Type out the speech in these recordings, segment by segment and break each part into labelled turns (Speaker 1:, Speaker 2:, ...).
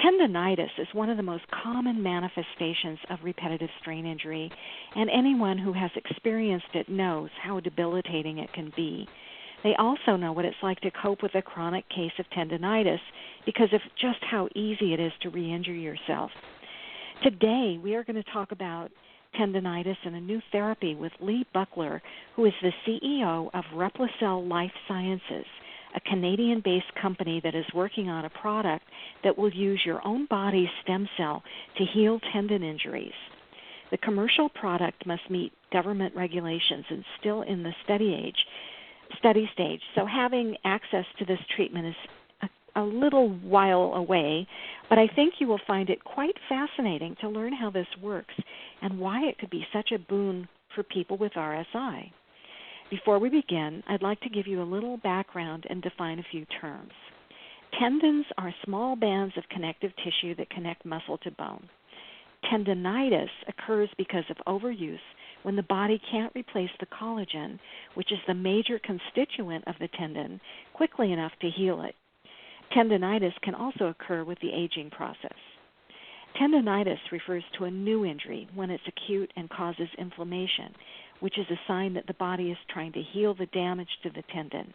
Speaker 1: Tendinitis is one of the most common manifestations of repetitive strain injury, and anyone who has experienced it knows how debilitating it can be. They also know what it's like to cope with a chronic case of tendinitis because of just how easy it is to re-injure yourself. Today, we are going to talk about tendinitis and a new therapy with Lee Buckler, who is the CEO of Replicell Life Sciences, a Canadian-based company that is working on a product that will use your own body's stem cell to heal tendon injuries. The commercial product must meet government regulations and still in the study stage, so having access to this treatment is a little while away, but I think you will find it quite fascinating to learn how this works and why it could be such a boon for people with RSI. Before we begin, I'd like to give you a little background and define a few terms. Tendons are small bands of connective tissue that connect muscle to bone. Tendinitis occurs because of overuse when the body can't replace the collagen, which is the major constituent of the tendon, quickly enough to heal it. Tendinitis can also occur with the aging process. Tendinitis refers to a new injury when it's acute and causes inflammation, which is a sign that the body is trying to heal the damage to the tendon.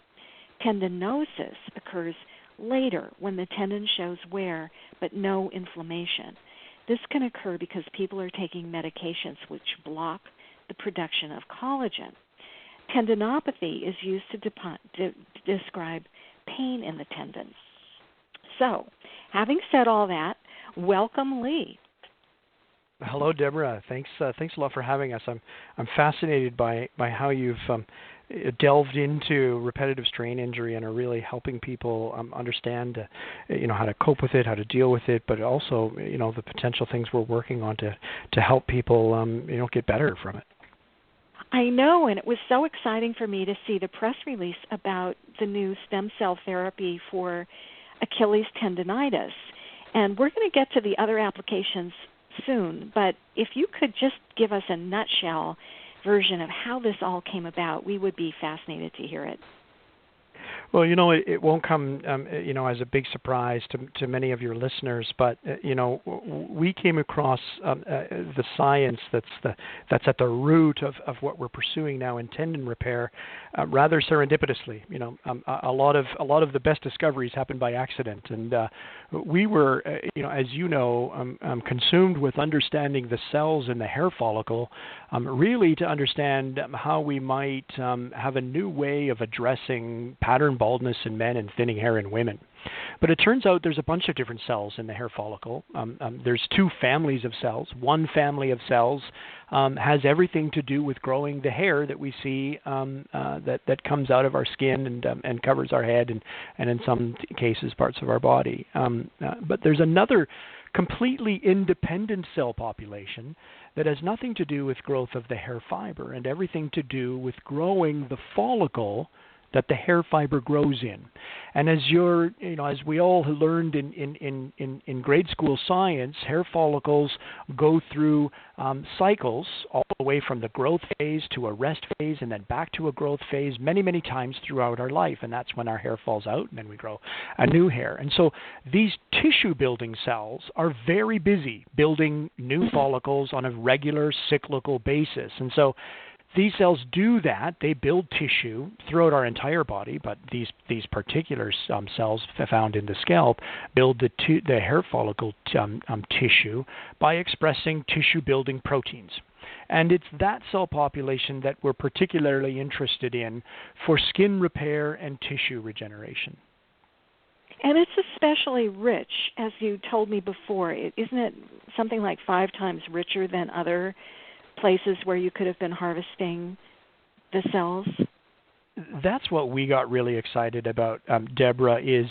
Speaker 1: Tendinosis occurs later when the tendon shows wear but no inflammation. This can occur because people are taking medications which block the production of collagen. Tendinopathy is used to describe pain in the tendons. So, having said all that, welcome, Lee.
Speaker 2: Hello, Deborah. Thanks a lot for having us. I'm fascinated by how you've delved into repetitive strain injury and are really helping people understand, how to cope with it, how to deal with it, but also, the potential things we're working on to help people, get better from it.
Speaker 1: I know, and it was so exciting for me to see the press release about the new stem cell therapy for Achilles tendinitis. And we're going to get to the other applications soon, but if you could just give us a nutshell version of how this all came about, we would be fascinated to hear it.
Speaker 2: Well, it won't come, as a big surprise to many of your listeners, but, we came across the science that's at the root of what we're pursuing now in tendon repair rather serendipitously. A lot of the best discoveries happen by accident, and we were, as consumed with understanding the cells in the hair follicle, really to understand how we might have a new way of addressing pattern baldness in men and thinning hair in women. But it turns out there's a bunch of different cells in the hair follicle. There's two families of cells. One family of cells has everything to do with growing the hair that we see that comes out of our skin and covers our head and in some cases parts of our body. But there's another completely independent cell population that has nothing to do with growth of the hair fiber and everything to do with growing the follicle that the hair fiber grows in. And as as we all learned in grade school science, hair follicles go through cycles all the way from the growth phase to a rest phase and then back to a growth phase many, many times throughout our life. And that's when our hair falls out and then we grow a new hair. And so these tissue building cells are very busy building new follicles on a regular cyclical basis. And so these cells do that. They build tissue throughout our entire body, but these particular cells found in the scalp build the hair follicle tissue by expressing tissue-building proteins. And it's that cell population that we're particularly interested in for skin repair and tissue regeneration.
Speaker 1: And it's especially rich, as you told me before. Isn't it something like 5 times richer than other places where you could have been harvesting the cells?
Speaker 2: That's what we got really excited about, Deborah, is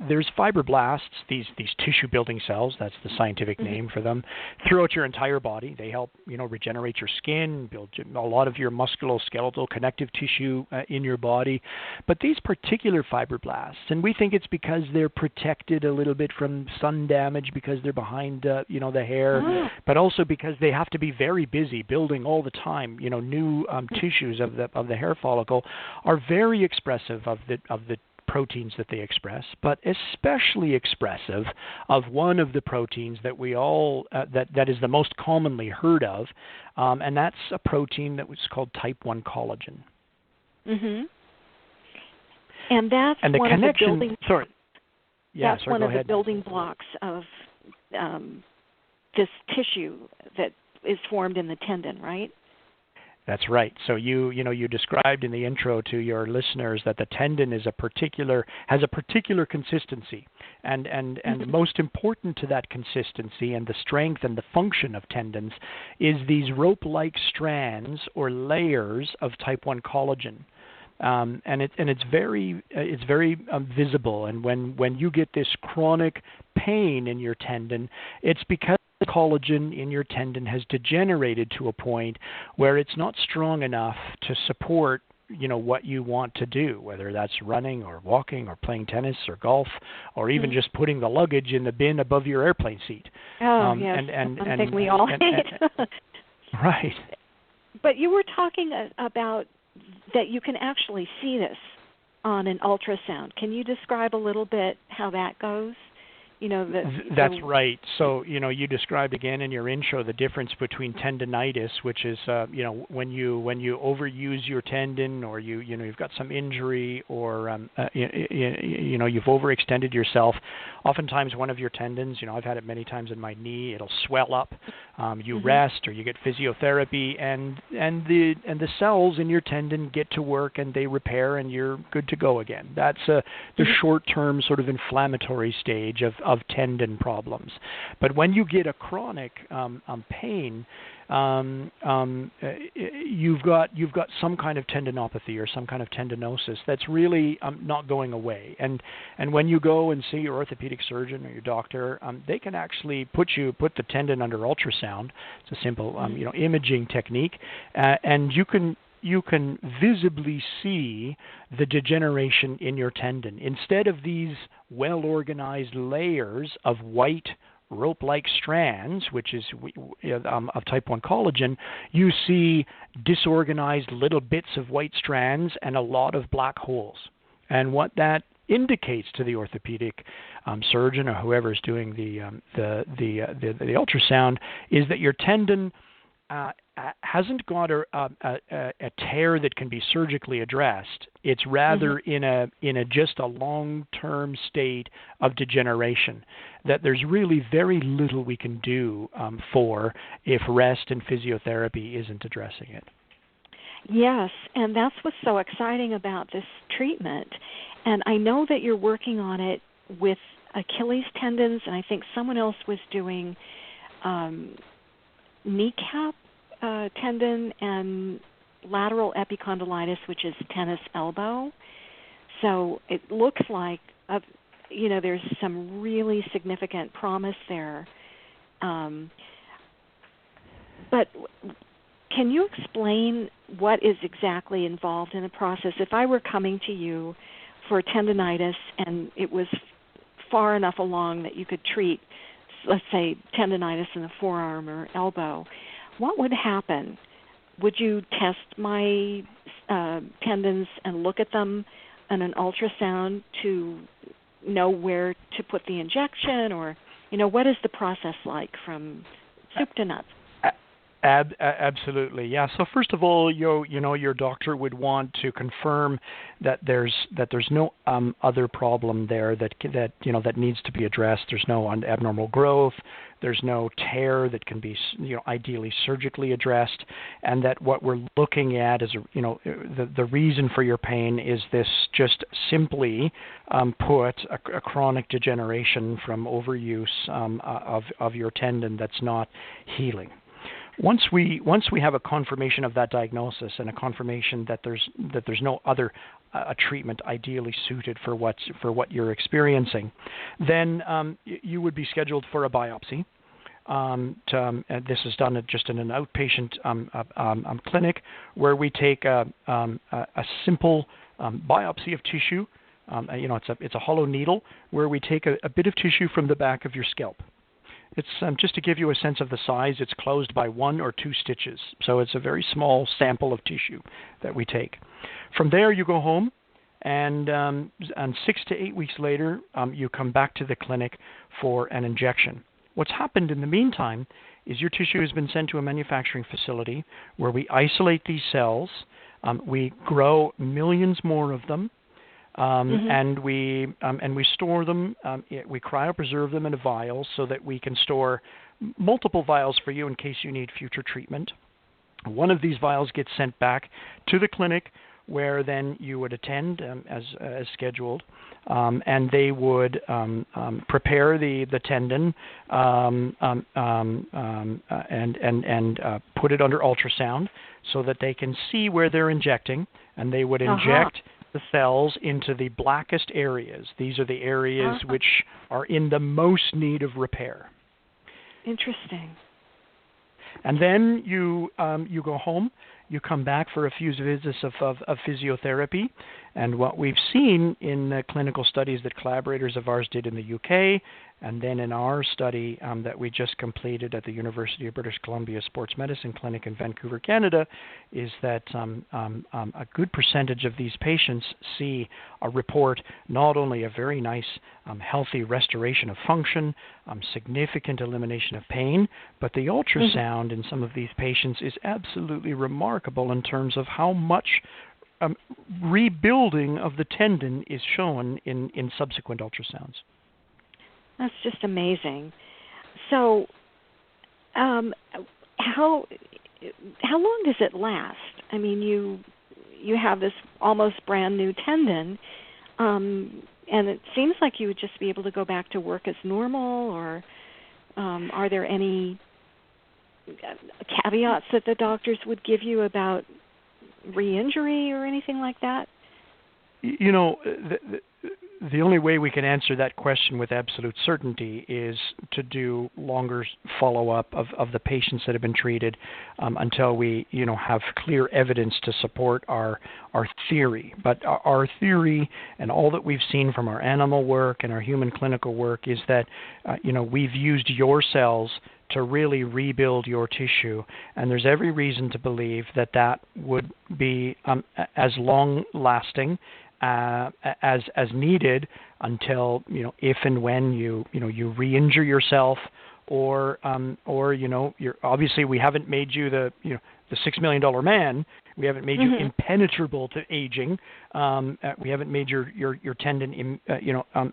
Speaker 2: there's fibroblasts, these tissue building cells, that's the scientific name for them, throughout your entire body. They help, regenerate your skin, build a lot of your musculoskeletal connective tissue in your body. But these particular fibroblasts, and we think it's because they're protected a little bit from sun damage because they're behind, the hair, but also because they have to be very busy building all the time, new tissues of the hair follicle, are very expressive of the proteins that they express, but especially expressive of one of the proteins that we all that is the most commonly heard of, and that's a protein that was called type 1 collagen.
Speaker 1: Mm-hmm. And that's
Speaker 2: and the
Speaker 1: one
Speaker 2: connection.
Speaker 1: of the building.
Speaker 2: Sorry. Yeah.
Speaker 1: That's
Speaker 2: sorry,
Speaker 1: one
Speaker 2: go
Speaker 1: of
Speaker 2: ahead.
Speaker 1: the building blocks of this tissue that is formed in the tendon, right?
Speaker 2: That's right. So you described in the intro to your listeners that the tendon has a particular consistency, and most important to that consistency and the strength and the function of tendons is these rope-like strands or layers of type 1 collagen. And it's very visible. And when you get this chronic pain in your tendon, it's because the collagen in your tendon has degenerated to a point where it's not strong enough to support what you want to do, whether that's running or walking or playing tennis or golf or even just putting the luggage in the bin above your airplane seat.
Speaker 1: Oh, yes. I think we all hate.
Speaker 2: Right.
Speaker 1: But you were talking about that you can actually see this on an ultrasound. Can you describe a little bit how that goes? That's
Speaker 2: right. So, you described again in your intro the difference between tendinitis, which is, when you overuse your tendon, or you've got some injury, or you've overextended yourself. Oftentimes, one of your tendons, I've had it many times in my knee, it'll swell up. You rest, or you get physiotherapy, and the cells in your tendon get to work, and they repair, and you're good to go again. That's the short-term sort of inflammatory stage of tendon problems. But when you get a chronic pain, you've got some kind of tendinopathy or some kind of tendinosis that's really not going away. And when you go and see your orthopedic surgeon or your doctor, they can actually put the tendon under ultrasound. It's a simple imaging technique, and you can visibly see the degeneration in your tendon. Instead of these well-organized layers of white rope-like strands, which is of type 1 collagen, you see disorganized little bits of white strands and a lot of black holes. And what that indicates to the orthopedic surgeon or whoever is doing the ultrasound is that your tendon hasn't got a tear that can be surgically addressed. It's rather in a just a long-term state of degeneration that there's really very little we can do for if rest and physiotherapy isn't addressing it.
Speaker 1: Yes, and that's what's so exciting about this treatment. And I know that you're working on it with Achilles tendons, and I think someone else was doing kneecap tendon and lateral epicondylitis, which is tennis elbow. So it looks like there's some really significant promise there. But can you explain what is exactly involved in the process? If I were coming to you for tendinitis and it was far enough along that you could treat, let's say, tendinitis in the forearm or elbow, what would happen? Would you test my tendons and look at them on an ultrasound to know where to put the injection, or what is the process like from soup to nuts?
Speaker 2: Absolutely, yeah. So first of all, your doctor would want to confirm that there's no other problem there that needs to be addressed. There's no abnormal growth. There's no tear that can be ideally surgically addressed, and that what we're looking at is the reason for your pain is this just simply put a chronic degeneration from overuse of your tendon that's not healing. Once we have a confirmation of that diagnosis and a confirmation that there's no other treatment ideally suited for what you're experiencing, then you would be scheduled for a biopsy. This is done just in an outpatient clinic where we take a simple biopsy of tissue. It's a hollow needle where we take a bit of tissue from the back of your scalp. It's just to give you a sense of the size, it's closed by 1 or 2 stitches. So it's a very small sample of tissue that we take. From there, you go home and 6 to 8 weeks later, you come back to the clinic for an injection. What's happened in the meantime is your tissue has been sent to a manufacturing facility where we isolate these cells, we grow millions more of them, and we store them. We cryopreserve them in a vial so that we can store multiple vials for you in case you need future treatment. One of these vials gets sent back to the clinic, where then you would attend as scheduled, and they would prepare the tendon and put it under ultrasound so that they can see where they're injecting, and they would inject the cells into the blackest areas. These are the areas which are in the most need of repair.
Speaker 1: Interesting.
Speaker 2: And then you go home. You come back for a few visits of physiotherapy. And what we've seen in the clinical studies that collaborators of ours did in the UK, and then in our study that we just completed at the University of British Columbia Sports Medicine Clinic in Vancouver, Canada, is that a good percentage of these patients see a report not only a very nice, healthy restoration of function, significant elimination of pain, but the ultrasound in some of these patients is absolutely remarkable in terms of how much rebuilding of the tendon is shown in subsequent ultrasounds.
Speaker 1: That's just amazing. So, how long does it last? I mean, you have this almost brand new tendon, and it seems like you would just be able to go back to work as normal, or are there any caveats that the doctors would give you about re-injury or anything like that?
Speaker 2: You know, the only way we can answer that question with absolute certainty is to do longer follow-up of the patients that have been treated until we, have clear evidence to support our theory. But our theory and all that we've seen from our animal work and our human clinical work is that, we've used your cells to really rebuild your tissue, and there's every reason to believe that would be as long-lasting as needed until if and when you re-injure yourself, or you're obviously, we haven't made you the $6 million man. We haven't made you impenetrable to aging. We haven't made your tendon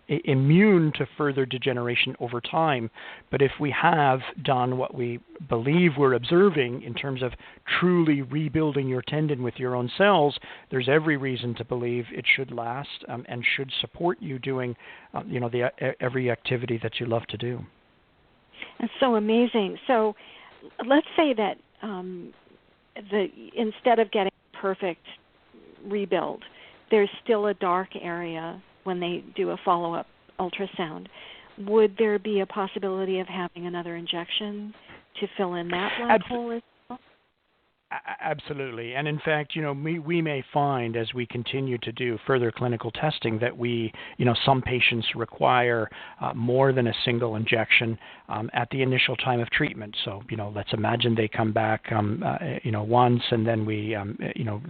Speaker 2: immune to further degeneration over time. But if we have done what we believe we're observing in terms of truly rebuilding your tendon with your own cells, there's every reason to believe it should last and should support you doing every activity that you love to do.
Speaker 1: That's so amazing. So let's say that instead of getting perfect rebuild, there's still a dark area when they do a follow-up ultrasound. Would there be a possibility of having another injection to fill in that black hole as well?
Speaker 2: Absolutely. And in fact, we may find as we continue to do further clinical testing that some patients require more than a single injection at the initial time of treatment. So, let's imagine they come back, once, and then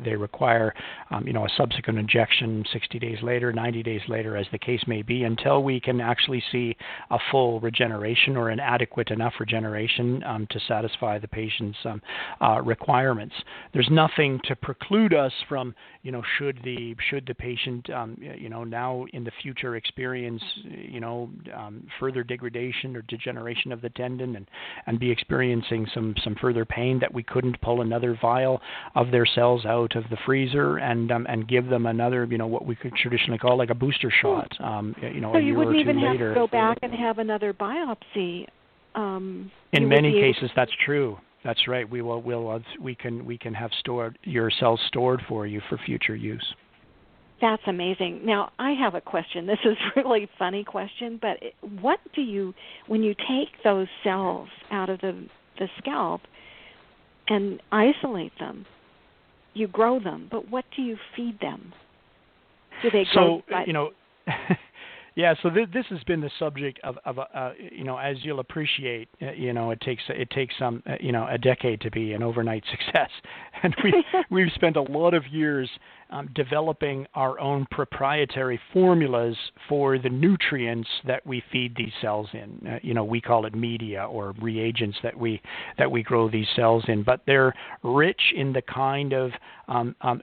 Speaker 2: they require, a subsequent injection 60 days later, 90 days later, as the case may be, until we can actually see a full regeneration or an adequate enough regeneration to satisfy the patient's requirements. There's nothing to preclude us from, should the patient, now in the future experience, further degradation or degeneration of the tendon and be experiencing some further pain, that we couldn't pull another vial of their cells out of the freezer and give them another, what we could traditionally call like a booster shot,
Speaker 1: so
Speaker 2: a
Speaker 1: you
Speaker 2: year
Speaker 1: wouldn't
Speaker 2: or two
Speaker 1: even
Speaker 2: later.
Speaker 1: have to go back and have another biopsy.
Speaker 2: In many cases, that's true. That's right. We can have your cells stored for you for future use.
Speaker 1: That's amazing. Now, I have a question. This is a really funny question, but what do you, when you take those cells out of the scalp and isolate them, you grow them, but what do you feed them? Do they grow?
Speaker 2: Yeah, so this has been the subject of as you'll appreciate, it takes some, a decade to be an overnight success, and we've spent a lot of years developing our own proprietary formulas for the nutrients that we feed these cells in. We call it media or reagents that we grow these cells in, but they're rich in the kind of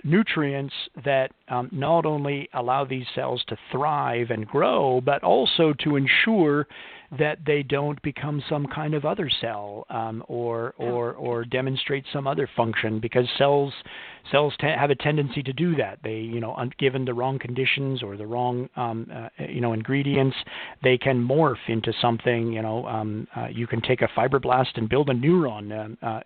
Speaker 2: nutrients that not only allow these cells to thrive and grow, but also to ensure that they don't become some kind of other cell or demonstrate some other function, because cells have a tendency to do that. They, given the wrong conditions or the wrong ingredients, they can morph into something. You can take a fibroblast and build a neuron,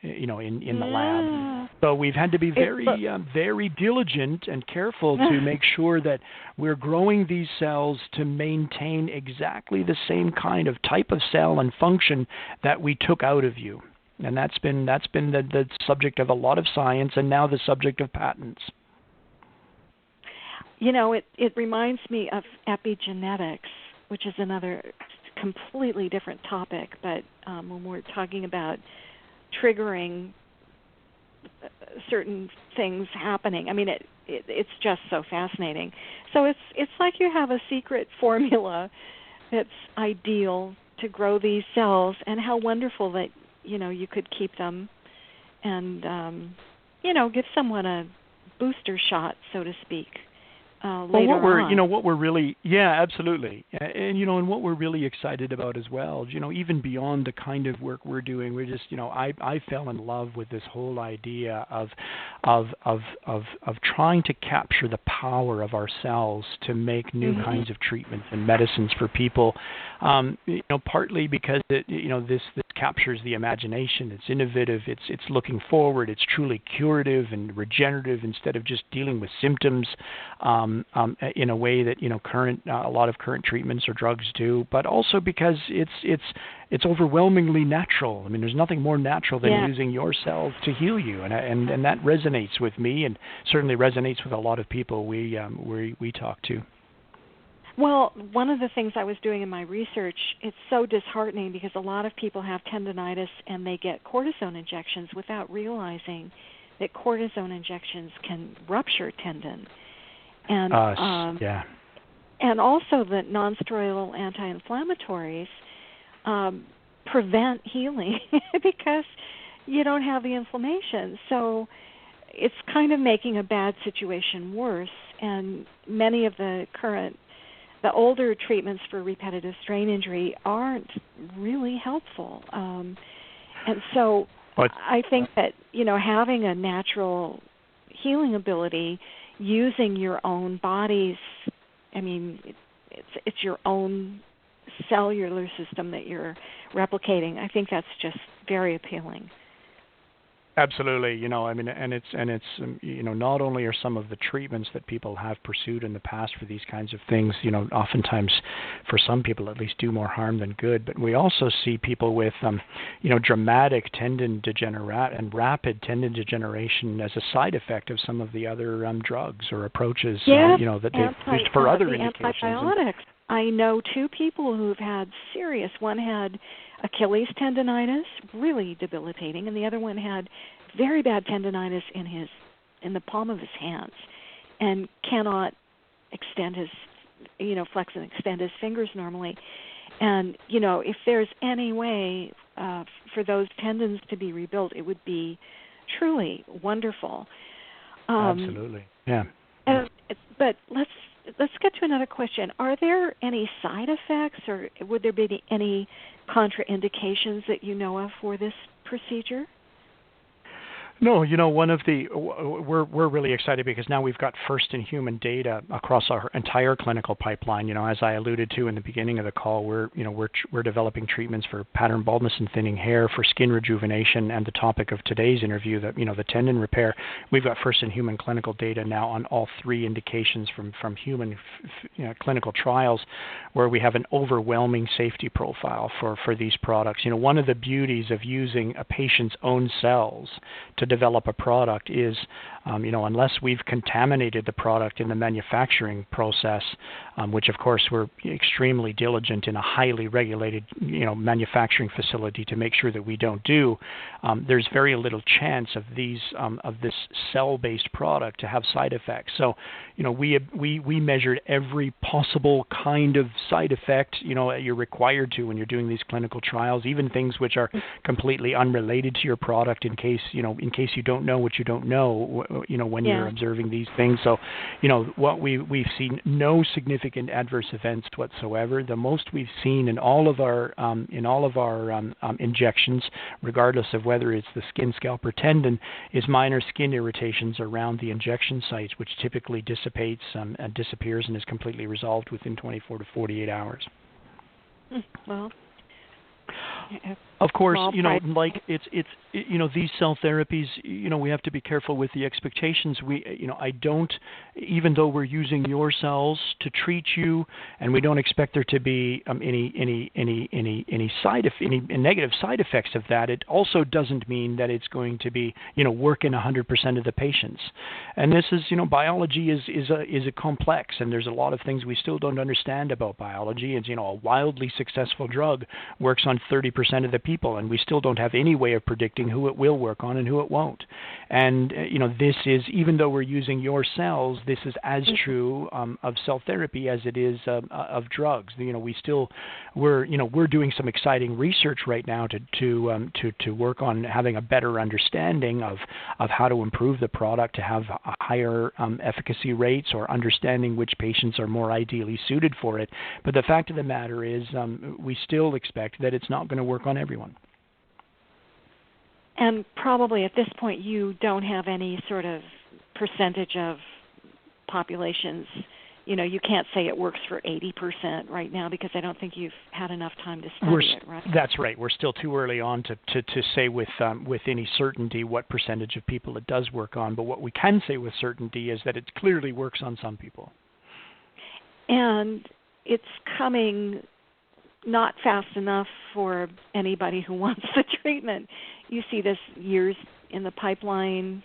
Speaker 2: in the lab. So we've had to be very diligent and careful to make sure that we're growing these cells to maintain exactly the same kind of type of cell and function that we took out of you. And that's been the subject of a lot of science, and now the subject of patents.
Speaker 1: It reminds me of epigenetics, which is another completely different topic, but when we're talking about triggering certain things happening, it's just so fascinating. So it's like you have a secret formula that's ideal to grow these cells, and how wonderful that you could keep them and give someone a booster shot, so to speak, later on.
Speaker 2: What we're really, absolutely, and what we're really excited about as well, even beyond the kind of work we're doing, we're just, I fell in love with this whole idea of trying to capture the power of our cells to make new kinds of treatments and medicines for people. Partly because this captures the imagination. It's innovative. It's looking forward. It's truly curative and regenerative instead of just dealing with symptoms. In a way that a lot of current treatments or drugs do, but also because it's overwhelmingly natural. There's nothing more natural than using your cells to heal you, and that resonates with me, and certainly resonates with a lot of people we talk to.
Speaker 1: Well, one of the things I was doing in my research, it's so disheartening because a lot of people have tendinitis and they get cortisone injections without realizing that cortisone injections can rupture tendon. And and also that nonsteroidal anti-inflammatories prevent healing because you don't have the inflammation. So it's kind of making a bad situation worse. And many of the older treatments for repetitive strain injury aren't really helpful. And so I think that having a natural healing ability, using your own body's, it's your own cellular system that you're replicating. I think that's just very appealing.
Speaker 2: Absolutely, and it's not only are some of the treatments that people have pursued in the past for these kinds of things, oftentimes for some people at least do more harm than good, but we also see people with, dramatic tendon degeneration and rapid tendon degeneration as a side effect of some of the other drugs or approaches, that they've used for other indications.
Speaker 1: Antibiotics. I know two people who've had serious. One had Achilles tendinitis, really debilitating, and the other one had very bad tendinitis in the palm of his hands, and cannot extend his, flex and extend his fingers normally. And if there's any way for those tendons to be rebuilt, it would be truly wonderful.
Speaker 2: Absolutely, yeah.
Speaker 1: But let's get to another question. Are there any side effects, or would there be any contraindications that you know of for this procedure?
Speaker 2: No, one of the we're really excited because now we've got first-in-human data across our entire clinical pipeline. As I alluded to in the beginning of the call, we're developing treatments for pattern baldness and thinning hair, for skin rejuvenation, and the topic of today's interview, the tendon repair. We've got first-in-human clinical data now on all three indications from human clinical trials, where we have an overwhelming safety profile for these products. One of the beauties of using a patient's own cells to to develop a product is, unless we've contaminated the product in the manufacturing process, which of course we're extremely diligent in a highly regulated, manufacturing facility to make sure that we don't do, there's very little chance of this cell-based product to have side effects. So, we measured every possible kind of side effect, you're required to when you're doing these clinical trials, even things which are completely unrelated to your product, in case you don't know what you don't know, when you're observing these things. So, what we've seen no significant adverse events whatsoever. The most we've seen in all of our injections, regardless of whether it's the skin, scalp, or tendon, is minor skin irritations around the injection sites, which typically dissipates and disappears and is completely resolved within 24 to 48 hours.
Speaker 1: Well,
Speaker 2: of course, it's these cell therapies, we have to be careful with the expectations. Even though we're using your cells to treat you, and we don't expect there to be any negative side effects of that, it also doesn't mean that it's going to be, work in 100% of the patients. And this is, biology is a complex, and there's a lot of things we still don't understand about biology. And, a wildly successful drug works on 30% of the people, and we still don't have any way of predicting who it will work on and who it won't. And this is, even though we're using your cells, this is as true of cell therapy as it is of drugs. We're doing some exciting research right now to work on having a better understanding of how to improve the product to have higher efficacy rates, or understanding which patients are more ideally suited for it. But the fact of the matter is, we still expect that it's not going to work on everyone.
Speaker 1: And probably at this point you don't have any sort of percentage of populations. You can't say it works for 80% right now, because I don't think you've had enough time to study it, right?
Speaker 2: That's right. We're still too early on to say with any certainty what percentage of people it does work on. But what we can say with certainty is that it clearly works on some people.
Speaker 1: And it's coming not fast enough for anybody who wants the treatment. You see this years in the pipeline.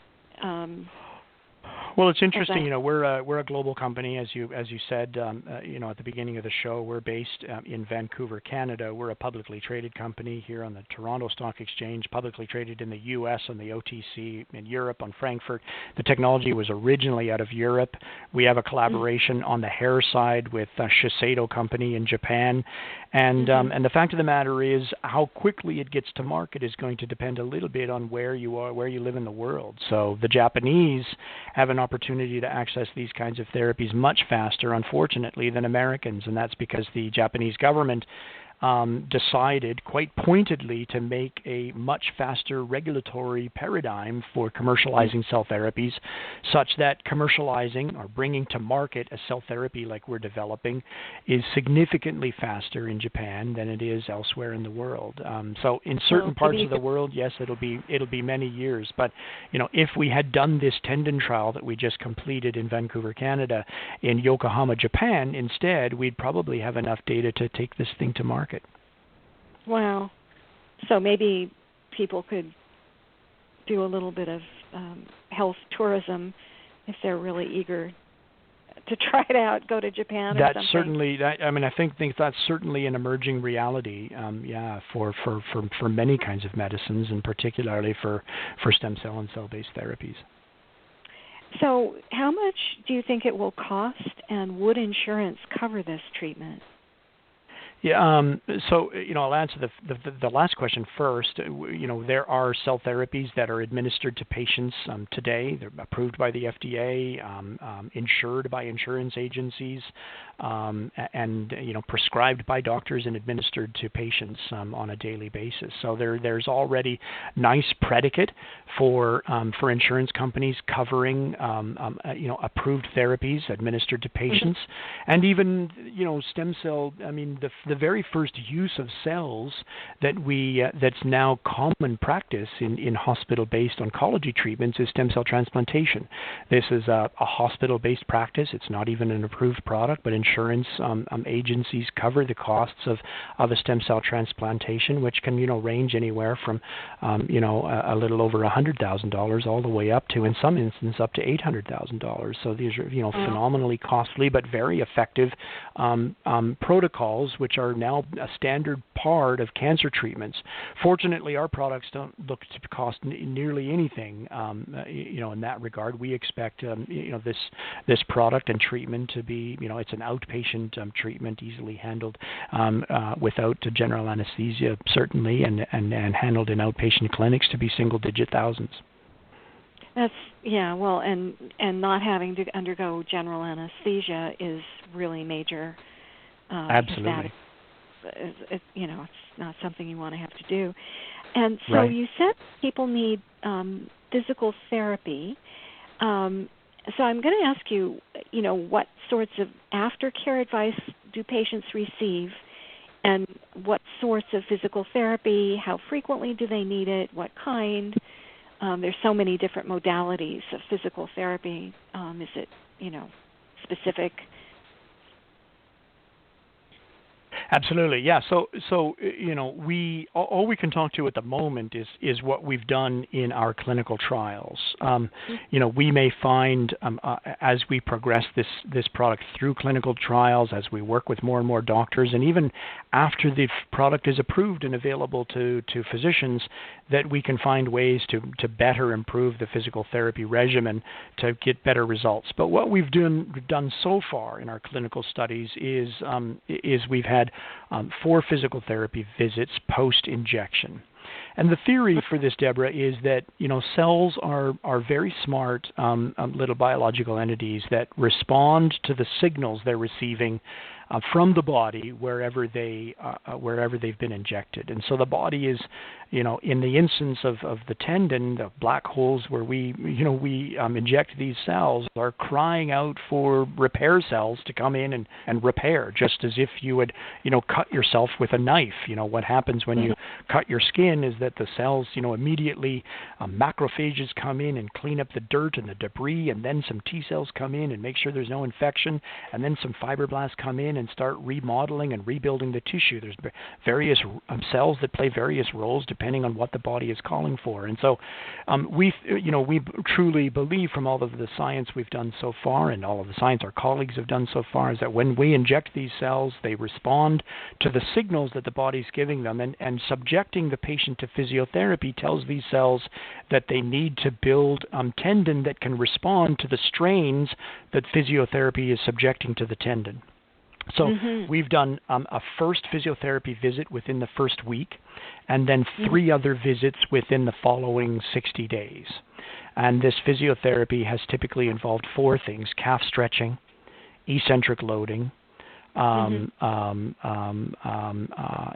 Speaker 2: Well, it's interesting. We're a global company, as you said. At the beginning of the show, we're based in Vancouver, Canada. We're a publicly traded company here on the Toronto Stock Exchange, publicly traded in the U.S. on the OTC, in Europe on Frankfurt. The technology was originally out of Europe. We have a collaboration on the hair side with Shiseido company in Japan, and the fact of the matter is, how quickly it gets to market is going to depend a little bit on where you are, where you live in the world. So the Japanese have an opportunity to access these kinds of therapies much faster, unfortunately, than Americans, and that's because the Japanese government decided quite pointedly to make a much faster regulatory paradigm for commercializing cell therapies, such that commercializing or bringing to market a cell therapy like we're developing is significantly faster in Japan than it is elsewhere in the world. So in certain parts of the world, yes, it'll be many years. But if we had done this Tendon trial that we just completed in Vancouver, Canada, in Yokohama, Japan, instead, we'd probably have enough data to take this thing to market.
Speaker 1: Wow. So maybe people could do a little bit of health tourism if they're really eager to try it out, go to Japan or something.
Speaker 2: I think that's certainly an emerging reality, for many kinds of medicines, and particularly for stem cell and cell-based therapies.
Speaker 1: So how much do you think it will cost, and would insurance cover this treatment?
Speaker 2: Yeah, so I'll answer the last question first. There are cell therapies that are administered to patients today. They're approved by the FDA, insured by insurance agencies, and prescribed by doctors and administered to patients on a daily basis. So there's already nice predicate for insurance companies covering approved therapies administered to patients, and even stem cell. I mean, the very first use of cells that's now common practice in hospital-based oncology treatments is stem cell transplantation. This is a hospital-based practice. It's not even an approved product, but insurance agencies cover the costs of a stem cell transplantation, which can range anywhere from a little over $100,000 all the way up to, in some instances, up to $800,000. So these are phenomenally costly but very effective protocols, which are now a standard part of cancer treatments. Fortunately, our products don't look to cost nearly anything. In that regard, we expect this product and treatment to be it's an outpatient treatment, easily handled without general anesthesia, certainly, and handled in outpatient clinics to be single-digit thousands.
Speaker 1: That's well, and not having to undergo general anesthesia is really major.
Speaker 2: Absolutely.
Speaker 1: It's not something you want to have to do. And so you said people need physical therapy. So I'm going to ask you, what sorts of aftercare advice do patients receive, and what sorts of physical therapy, how frequently do they need it, what kind? There's so many different modalities of physical therapy. Is it, specific?
Speaker 2: Absolutely, yeah. So all we can talk to at the moment is what we've done in our clinical trials. We may find as we progress this product through clinical trials, as we work with more and more doctors, and even after the product is approved and available to physicians, that we can find ways to better improve the physical therapy regimen to get better results. But what we've done so far in our clinical studies is we've had 4 physical therapy visits post-injection. And the theory for this, Deborah, is that cells are very smart little biological entities that respond to the signals they're receiving from the body wherever they've been injected. And so the body is, in the instance of the tendon, the black holes where we inject these cells are crying out for repair cells to come in and repair, just as if you would, cut yourself with a knife. What happens when you cut your skin is that the cells, immediately macrophages come in and clean up the dirt and the debris, and then some T cells come in and make sure there's no infection, and then some fibroblasts come in and start remodeling and rebuilding the tissue. There's various cells that play various roles depending on what the body is calling for. And so we truly believe, from all of the science we've done so far and all of the science our colleagues have done so far, is that when we inject these cells, they respond to the signals that the body's giving them, and subjecting the patient to physiotherapy tells these cells that they need to build tendon that can respond to the strains that physiotherapy is subjecting to the tendon. So we've done a first physiotherapy visit within the first week, and then 3 other visits within the following 60 days. And this physiotherapy has typically involved 4 things: calf stretching, eccentric loading,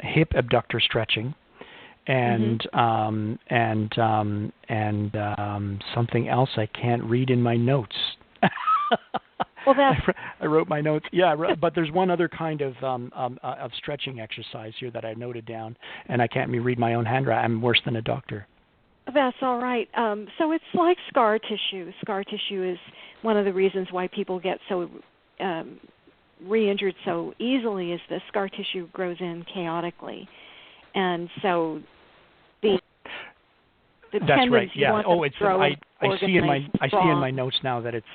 Speaker 2: hip abductor stretching, and something else I can't read in my notes.
Speaker 1: Well,
Speaker 2: I wrote my notes. Yeah, but there's one other kind of stretching exercise here that I noted down, and I can't read my own handwriting. I'm worse than a doctor.
Speaker 1: That's all right. So it's like scar tissue. Scar tissue is one of the reasons why people get so re-injured so easily, is the scar tissue grows in chaotically, and so the
Speaker 2: that's
Speaker 1: tendons,
Speaker 2: right. Yeah.
Speaker 1: Oh, it's
Speaker 2: I see in my notes now that it's.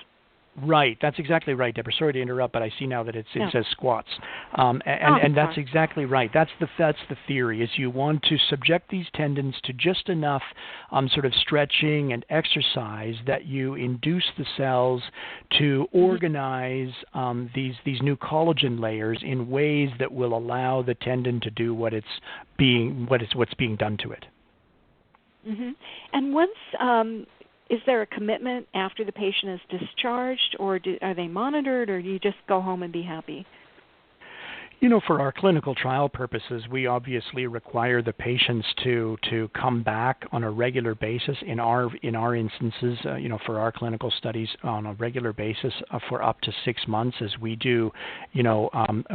Speaker 2: Right, that's exactly right, Deborah. Sorry to interrupt, but I see now that it says squats, and that's exactly right. That's the theory. Is you want to subject these tendons to just enough sort of stretching and exercise that you induce the cells to organize these new collagen layers in ways that will allow the tendon to do what's being done to it.
Speaker 1: And once is there a commitment after the patient is discharged, or are they monitored, or do you just go home and be happy?
Speaker 2: For our clinical trial purposes, we obviously require the patients to come back on a regular basis. In our instances, for our clinical studies, on a regular basis for up to 6 months, as we do.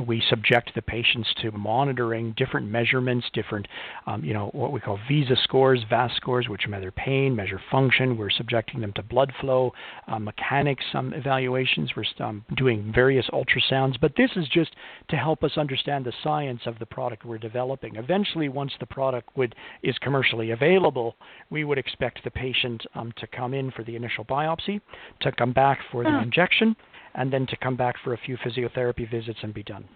Speaker 2: We subject the patients to monitoring different measurements, different, what we call VISA scores, VAS scores, which measure pain, measure function. We're subjecting them to blood flow, mechanics evaluations. We're doing various ultrasounds, but this is just to help us understand the science of the product we're developing. Eventually, once the product is commercially available, we would expect the patient to come in for the initial biopsy, to come back for the injection, and then to come back for a few physiotherapy visits and be done.